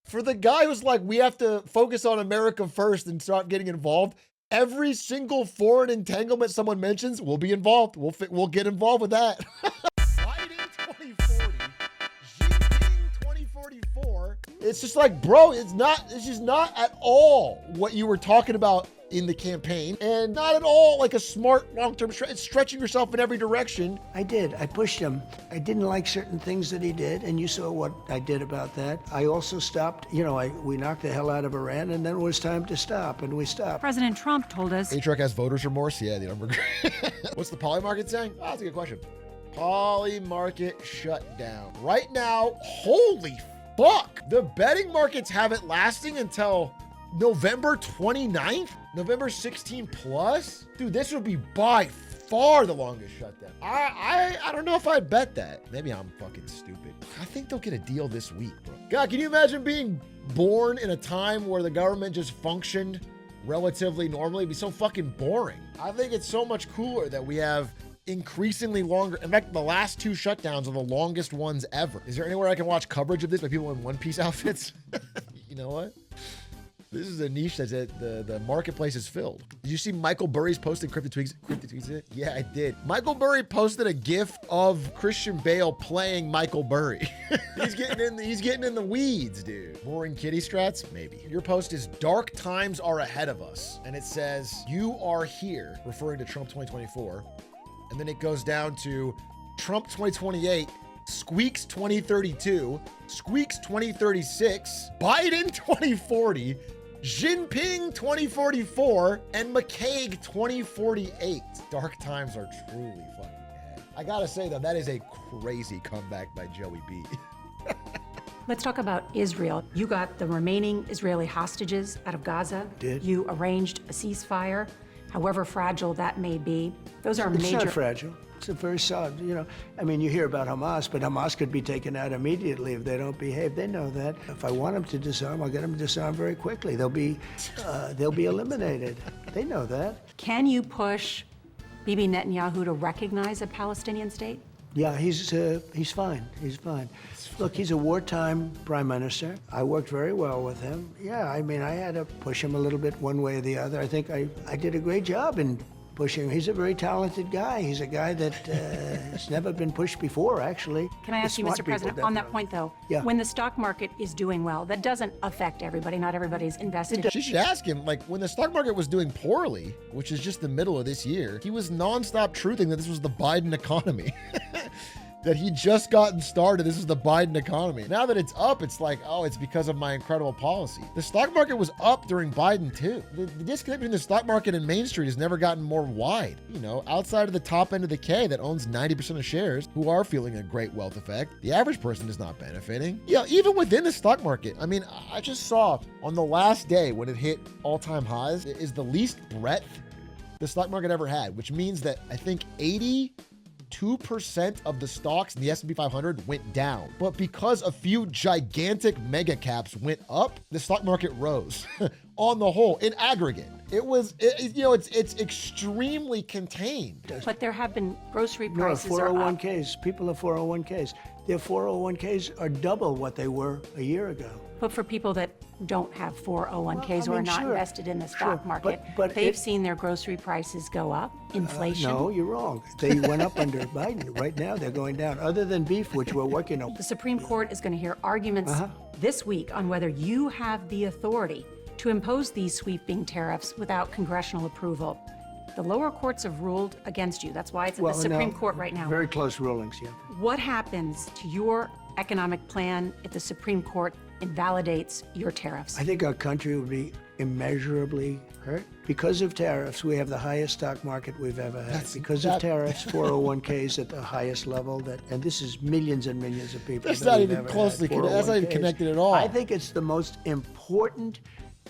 For the guy who's like, we have to focus on America first and start getting involved, every single foreign entanglement someone mentions, we'll be involved. We'll get involved with that. Biden 2040, Jinping 2044. It's just like, bro, it's just not at all what you were talking about in the campaign, and not at all like a smart long-term it's stretching yourself in every direction. I did. I pushed him. I didn't like certain things that he did, and you saw what I did about that. I also stopped, we knocked the hell out of Iran, and then it was time to stop, and we stopped. President Trump told us. A-Truck has voter's remorse? Yeah, they don't regret. What's the poly market saying? Oh, that's a good question. Poly market shut down. Right now, holy fuck. The betting markets have it lasting until November 29th? November 16 plus? Dude, this would be by far the longest shutdown. I don't know if I'd bet that. Maybe I'm fucking stupid. I think they'll get a deal this week, bro. God, can you imagine being born in a time where the government just functioned relatively normally? It'd be so fucking boring. I think it's so much cooler that we have increasingly longer. In fact, the last two shutdowns are the longest ones ever. Is there anywhere I can watch coverage of this by people in One Piece outfits? You know what? This is a niche that the marketplace is filled. Did you see Michael Burry's post in Crypto Tweets? Yeah, I did. Michael Burry posted a GIF of Christian Bale playing Michael Burry. He's getting in the weeds, dude. Boring kitty strats? Maybe. Your post is "Dark times are ahead of us," and it says, "You are here," referring to Trump 2024. And then it goes down to Trump 2028. Squeaks 2032, Squeaks 2036, Biden 2040, Jinping 2044, and McCaig 2048. Dark times are truly fucking ahead. I gotta say though, that is a crazy comeback by Joey B. Let's talk about Israel. You got the remaining Israeli hostages out of Gaza. Did. You arranged a ceasefire, however fragile that may be. Those are major. It's not fragile. It's a very solid, you hear about Hamas, but Hamas could be taken out immediately if they don't behave. They know that. If I want them to disarm, I'll get them to disarm very quickly. They'll be eliminated. They know that. Can you push Bibi Netanyahu to recognize a Palestinian state? Yeah, he's fine. He's fine. Look, he's a wartime prime minister. I worked very well with him. Yeah, I had to push him a little bit one way or the other. I think I did a great job in pushing him. He's a very talented guy. He's a guy that has never been pushed before, actually. Can I ask you, Mr. President, on that point, though? Yeah. When the stock market is doing well, that doesn't affect everybody. Not everybody's invested. She should ask him, like, when the stock market was doing poorly, which is just the middle of this year, he was nonstop truthing that this was the Biden economy. That he just gotten started. This is the Biden economy. Now that it's up, it's like, oh, it's because of my incredible policy. The stock market was up during Biden too. The disconnect between the stock market and Main Street has never gotten more wide. Outside of the top end of the K that owns 90% of shares, who are feeling a great wealth effect, the average person is not benefiting. Yeah, even within the stock market. I just saw on the last day when it hit all-time highs, it is the least breadth the stock market ever had, which means that I think 82% of the stocks in the S&P 500 went down. But because a few gigantic mega caps went up, the stock market rose on the whole, in aggregate. It's extremely contained. But there have been grocery prices are up. 401ks, people have 401ks. Their 401ks are double what they were a year ago. But for people that don't have 401ks or are not sure, invested in the stock market, but they've seen their grocery prices go up, inflation. No, you're wrong. They went up under Biden. Right now, they're going down, other than beef, which we're working on. The Supreme Court is going to hear arguments this week on whether you have the authority to impose these sweeping tariffs without congressional approval. The lower courts have ruled against you. That's why it's in the Supreme Court right now. Very close rulings, yeah. What happens to your economic plan if the Supreme Court invalidates your tariffs? I think our country would be immeasurably hurt. Because of tariffs, we have the highest stock market we've ever had. Because of tariffs, 401ks at the highest level, and this is millions and millions of people. That's not even closely connected. That's not even connected at all. I think it's the most important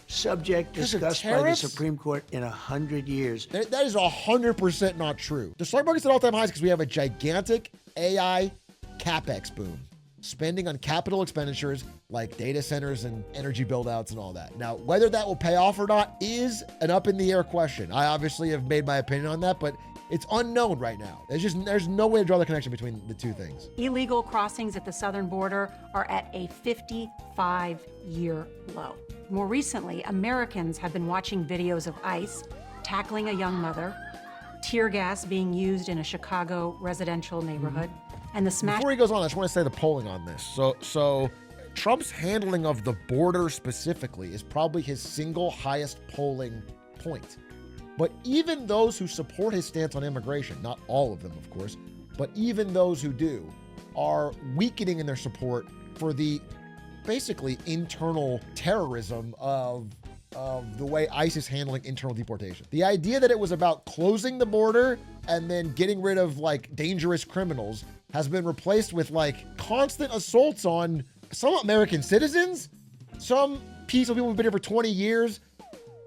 subject discussed by the Supreme Court in 100 years. That is 100% not true. The stock market's at all-time highs because we have a gigantic AI capex boom. Spending on capital expenditures like data centers and energy build-outs and all that. Now, whether that will pay off or not is an up-in-the-air question. I obviously have made my opinion on that, but It's unknown right now. There's no way to draw the connection between the two things. Illegal crossings at the southern border are at a 55-year low. More recently, Americans have been watching videos of ICE tackling a young mother, tear gas being used in a Chicago residential neighborhood, and the smash. Before he goes on, I just want to say the polling on this. So Trump's handling of the border specifically is probably his single highest polling point. But even those who support his stance on immigration, not all of them, of course, but even those who do, are weakening in their support for the basically internal terrorism of the way ICE is handling internal deportation. The idea that it was about closing the border and then getting rid of like dangerous criminals has been replaced with like constant assaults on some American citizens, some peaceful people who've been here for 20 years,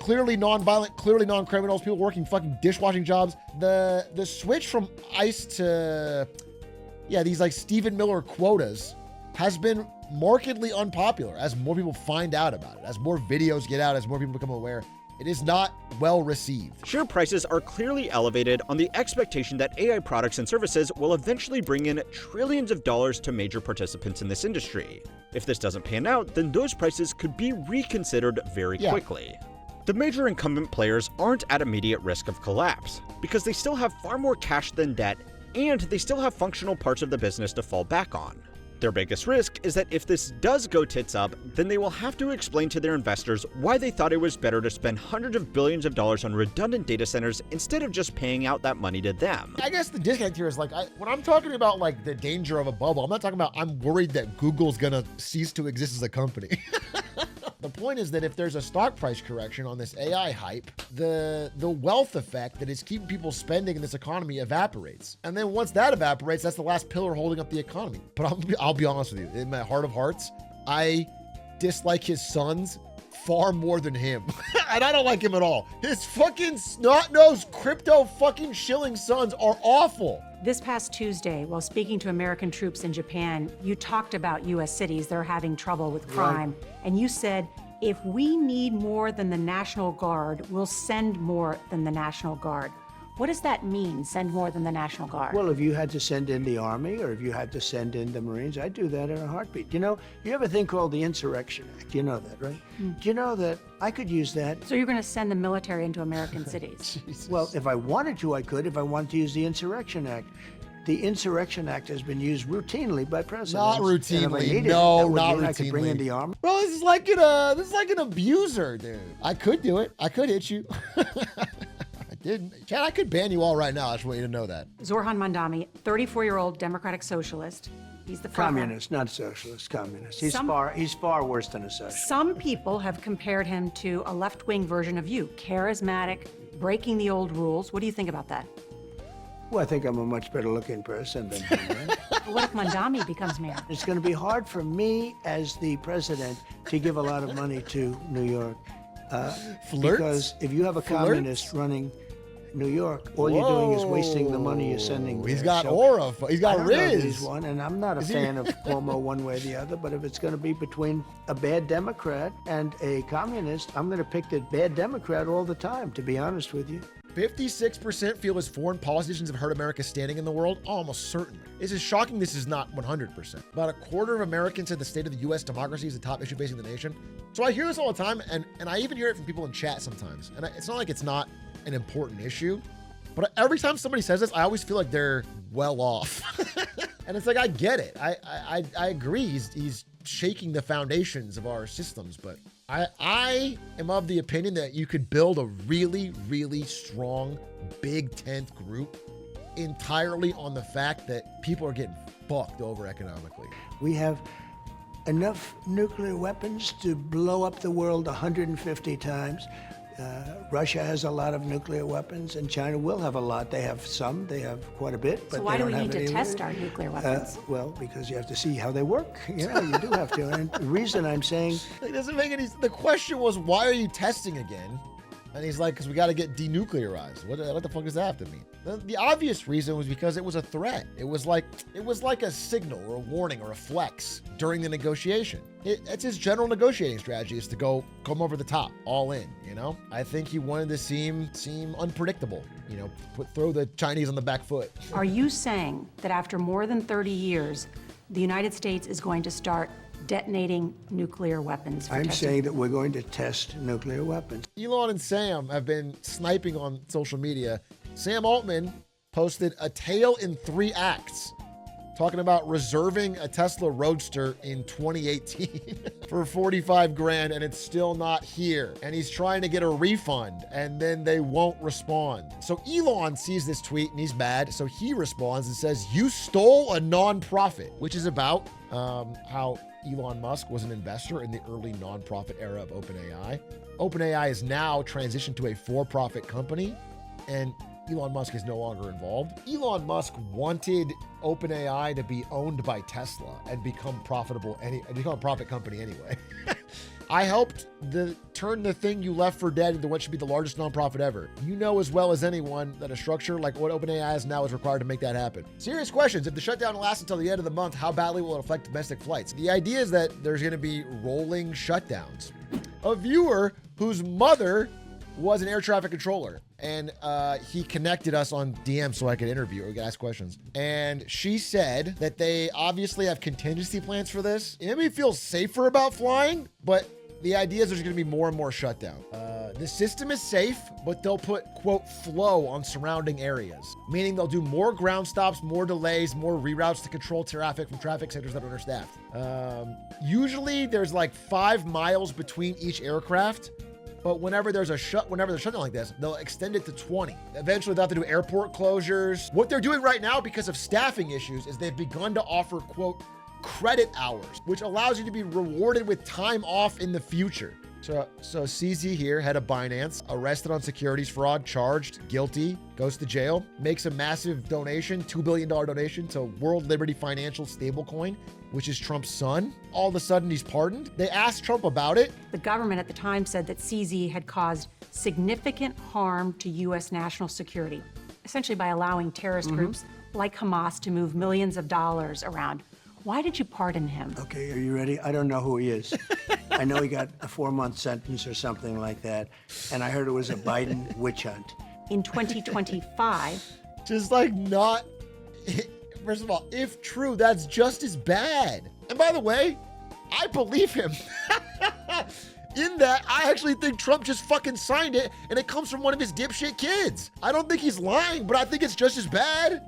clearly non-violent, clearly non-criminals, people working fucking dishwashing jobs. The switch from ICE to, these like Stephen Miller quotas has been markedly unpopular as more people find out about it, as more videos get out, as more people become aware. It is not well received. Share prices are clearly elevated on the expectation that AI products and services will eventually bring in trillions of dollars to major participants in this industry. If this doesn't pan out, then those prices could be reconsidered very quickly. The major incumbent players aren't at immediate risk of collapse, because they still have far more cash than debt, and they still have functional parts of the business to fall back on. Their biggest risk is that if this does go tits up, then they will have to explain to their investors why they thought it was better to spend hundreds of billions of dollars on redundant data centers instead of just paying out that money to them. I guess the disconnect here is like, when I'm talking about like the danger of a bubble, I'm not talking about I'm worried that Google's gonna cease to exist as a company. The point is that if there's a stock price correction on this AI hype, the wealth effect that is keeping people spending in this economy evaporates. And then once that evaporates, that's the last pillar holding up the economy. But I'll be honest with you, in my heart of hearts, I dislike his sons far more than him. And I don't like him at all. His fucking snot-nosed crypto fucking shilling sons are awful. This past Tuesday, while speaking to American troops in Japan, you talked about U.S. cities that are having trouble with crime. And you said, if we need more than the National Guard, we'll send more than the National Guard. What does that mean, send more than the National Guard? Well, if you had to send in the Army or if you had to send in the Marines, I'd do that in a heartbeat. You know, you have a thing called the Insurrection Act. You know that, right? Do you know that I could use that? So you're going to send the military into American cities? Well, if I wanted to, I could, if I wanted to use the Insurrection Act. The Insurrection Act has been used routinely by presidents. Not routinely. And if I needed No, it, that would not mean routinely. I could bring in the Army. Bro, this is like an abuser, dude. I could do it. I could hit you. I didn't. Chad, I could ban you all right now. I just want you to know that. Zorhan Mandami, 34-year-old Democratic socialist. He's the front man. Communist, not socialist, communist. He's far worse than a socialist. Some people have compared him to a left-wing version of you, charismatic, breaking the old rules. What do you think about that? Well, I think I'm a much better looking person than him. Right? But what if Mandami becomes mayor? It's going to be hard for me as the president to give a lot of money to New York. Flirts? Because if you have a communist running New York, all you're doing is wasting the money you're sending there. He's got So, aura. He's got I don't know if Riz. he's one, and I'm not a fan of Cuomo one way or the other, but if it's going to be between a bad Democrat and a communist, I'm going to pick the bad Democrat all the time, to be honest with you. 56% feel as foreign politicians have hurt America's standing in the world? Almost certainly. This is shocking this is not 100%. About a quarter of Americans said the state of the U.S. democracy is the top issue facing the nation. So I hear this all the time, and I even hear it from people in chat sometimes. And it's not like it's not an important issue, but every time somebody says this, I always feel like they're well off. And it's like, I get it. I agree. He's shaking the foundations of our systems, but I am of the opinion that you could build a really, really strong big tent group entirely on the fact that people are getting fucked over economically. We have enough nuclear weapons to blow up the world 150 times. Russia has a lot of nuclear weapons, and China will have a lot. They have some, they have quite a bit, but So why they do don't we have need to any test more. our nuclear weapons? Well, because you have to see how they work. You know, you do have to. And the reason I'm saying, It doesn't make any. The question was, why are you testing again? And he's like, because we got to get denuclearized. What the fuck does that have to mean? The obvious reason was because it was a threat. It was like a signal or a warning or a flex during the negotiation. It's his general negotiating strategy is to come over the top, all in, you know? I think he wanted to seem unpredictable, you know, throw the Chinese on the back foot. Are you saying that after more than 30 years, the United States is going to start detonating nuclear weapons for I'm testing? saying that we're going to test nuclear weapons. Elon and Sam have been sniping on social media. Sam Altman posted a tale in 3 acts talking about reserving a Tesla Roadster in 2018 for 45 grand and it's still not here. And he's trying to get a refund and then they won't respond. So Elon sees this tweet and he's mad. So he responds and says, "You stole a nonprofit," which is about how Elon Musk was an investor in the early nonprofit era of OpenAI. OpenAI is now transitioned to a for-profit company, and Elon Musk is no longer involved. Elon Musk wanted OpenAI to be owned by Tesla and become a profit company anyway. I helped turn the thing you left for dead into what should be the largest nonprofit ever. You know as well as anyone that a structure like what OpenAI is now is required to make that happen. Serious questions. If the shutdown lasts until the end of the month, how badly will it affect domestic flights? The idea is that there's going to be rolling shutdowns. A viewer whose mother was an air traffic controller, and he connected us on DM so I could interview her. We could ask questions. And she said that they obviously have contingency plans for this. It made me feel safer about flying, but the idea is there's going to be more and more shutdown. The system is safe, but they'll put, quote, flow on surrounding areas, meaning they'll do more ground stops, more delays, more reroutes to control traffic from traffic centers that are understaffed. Usually there's like 5 miles between each aircraft, but whenever there's a shutdown like this, they'll extend it to 20. Eventually they'll have to do airport closures. What they're doing right now because of staffing issues is they've begun to offer, quote, credit hours, which allows you to be rewarded with time off in the future. So CZ here, head of Binance, arrested on securities fraud, charged, guilty, goes to jail, makes a massive donation, $2 billion donation to World Liberty Financial stablecoin, which is Trump's son. All of a sudden he's pardoned. They asked Trump about it. The government at the time said that CZ had caused significant harm to U.S. national security, essentially by allowing terrorist groups like Hamas to move millions of dollars around. Why did you pardon him? Okay, are you ready? I don't know who he is. I know he got a 4-month sentence or something like that, and I heard it was a Biden witch hunt. In 2025, Just like not, first of all, if true, that's just as bad. And by the way, I believe him. In that, I actually think Trump just fucking signed it and it comes from one of his dipshit kids. I don't think he's lying, but I think it's just as bad.